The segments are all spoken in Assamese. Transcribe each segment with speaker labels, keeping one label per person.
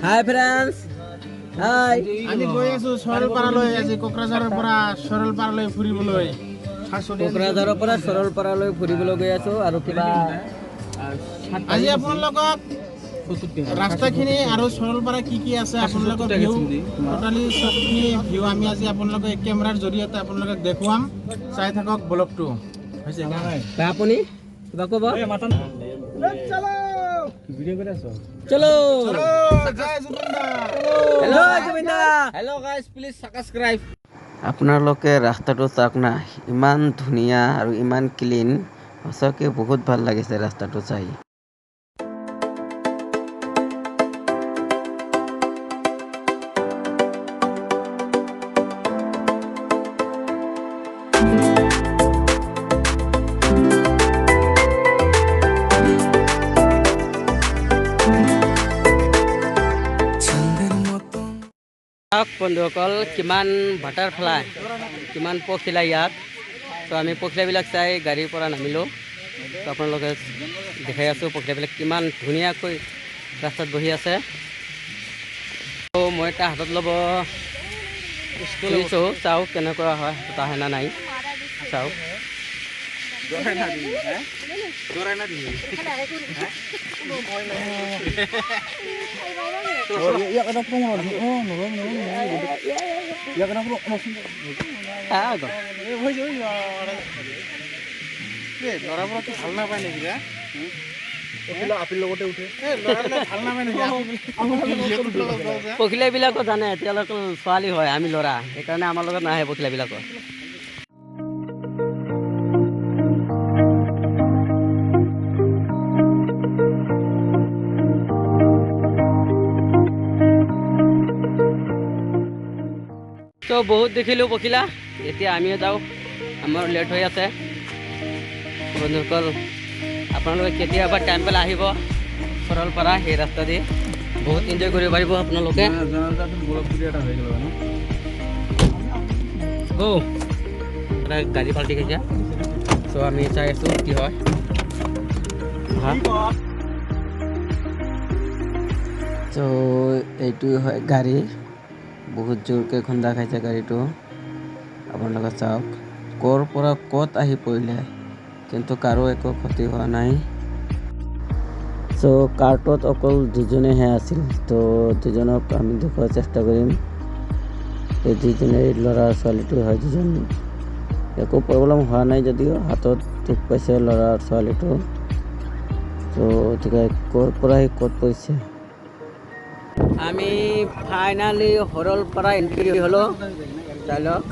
Speaker 1: হাই ফ্ৰেণ্ডছ, হাই।
Speaker 2: আমি গৈ আছো সৰলপাৰালৈ, আজি কোকৰাঝাৰৰ পৰা সৰলপাৰালৈ ফুৰিবলৈ।
Speaker 1: কোকৰাঝাৰৰ পৰা সৰলপাৰালৈ ফুৰিবলৈ গৈ আছো আৰু কিবা
Speaker 2: আজি আপোনালোকক ৰাস্তাখিনি আৰু সৰলপাৰা কি কি আছে আপোনালোকক ভিউ টোটালি সবখিনি ভিউ আমি আজি আপোনালোকক কেমেৰাৰ জৰিয়তে আপোনালোকক দেখুৱাম। চাই থাকক ব্লগটো। হৈছে
Speaker 1: আপুনি কিবা ক'ব? চলো হেল্ল' গাইজ, প্লিজ সাবস্ক্ৰাইব। আপোনালোকে ৰাস্তাটো চাওক না, ইমান ধুনীয়া আৰু ইমান ক্লিন। সঁচাকৈ বহুত ভাল লাগিছে ৰাস্তাটো চাই। বন্ধুসকল, কিমান বাটাৰফ্লাই, কিমান পখিলা ইয়াত। তো আমি পখিলাবিলাক চাই গাড়ীৰ পৰা নামিলোঁ। তো আপোনালোকে দেখাই আছোঁ পখিলাবিলাক কিমান ধুনীয়াকৈ ৰাস্তাত বহি আছে। তো মই এটা হাতত ল'ব খুজিছোঁ, চাওঁ কেনেকুৱা হয়, হাতত আহে না নাই চাওঁ। পখিলাবিলাকো জানে তেওঁলোকে ছোৱালী হয়, আমি ল'ৰা, সেইকাৰণে আমাৰ লগত নাহে পখিলাবিলাকৰ। তো বহুত দেখিলোঁ পখিলা, এতিয়া আমিও যাওঁ, আমাৰ লেট হৈ আছে। বন্ধুসকল, আপোনালোকে কেতিয়াবা টাইম পালে আহিব সৰলপাৰা, সেই ৰাস্তা দি বহুত এনজয় কৰিব পাৰিব আপোনালোকে। গাড়ী পাল্টি গৈছে, চ' আমি চাই আছোঁ কি হয়। চ' এইটো হয় গাড়ী, বহুত জোৰকৈ খুন্দা খাইছে গাড়ীটো। আপোনালোকে চাওক ক'ৰ পৰা ক'ত আহি পৰিলে, কিন্তু কাৰো একো ক্ষতি হোৱা নাই। চ' কাৰটোত অকল দুজনেহে আছিল, তো দুজনক আমি দেখুৱাৰ চেষ্টা কৰিম। এই দুজনেই ল'ৰা ছোৱালীটো হয়, দুজন একো প্ৰব্লেম হোৱা নাই যদিও হাতত দুখ পাইছে ল'ৰা ছোৱালীটো। তো গতিকে ক'ৰ পৰা ক'ত পৰিছে। আমি ফাইনালি সৰলপাৰা এণ্ট্ৰি হ'লোঁ। চাই লওক,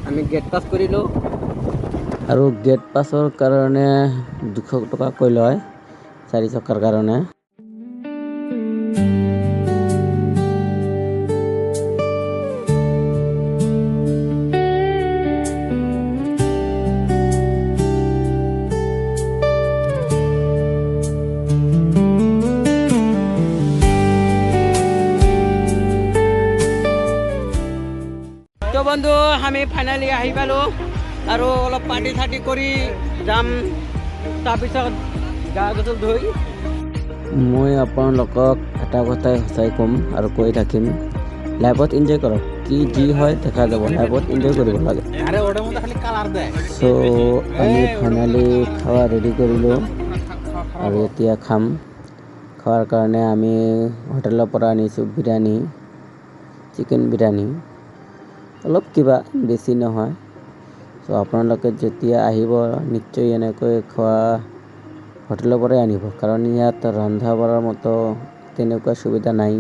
Speaker 1: আমি গেট পাছ কৰিলোঁ আৰু গেট পাছৰ কাৰণে 200 টকাকৈ লয়, 4 চকাৰ কাৰণে। তো বন্ধু, আমি ফাইনেলি আহি পালোঁ আৰু অলপ পাৰ্টি চাৰ্টি কৰি যাম, তাৰপিছত গা গছল ধুই। মই আপোনালোকক এটা কথাই সঁচাই ক'ম আৰু কৈ থাকিম, লাইফত এনজয় কৰক। কি যি হয় দেখা যাব, লাইফত এনজয় কৰিব লাগে। চ' আমি ফাইনেলি খোৱা ৰেডি কৰিলোঁ আৰু এতিয়া খাম। খোৱাৰ কাৰণে আমি হোটেলৰ পৰা আনিছোঁ বিৰিয়ানী, চিকেন বিৰিয়ানী, অলপ কিবা, বেছি নহয়। চ' আপোনালোকে যেতিয়া আহিব নিশ্চয় এনেকৈ খোৱা হোটেলৰ পৰাই আনিব, কাৰণ ইয়াত ৰন্ধা বঢ়াৰ মতো তেনেকুৱা সুবিধা নাই।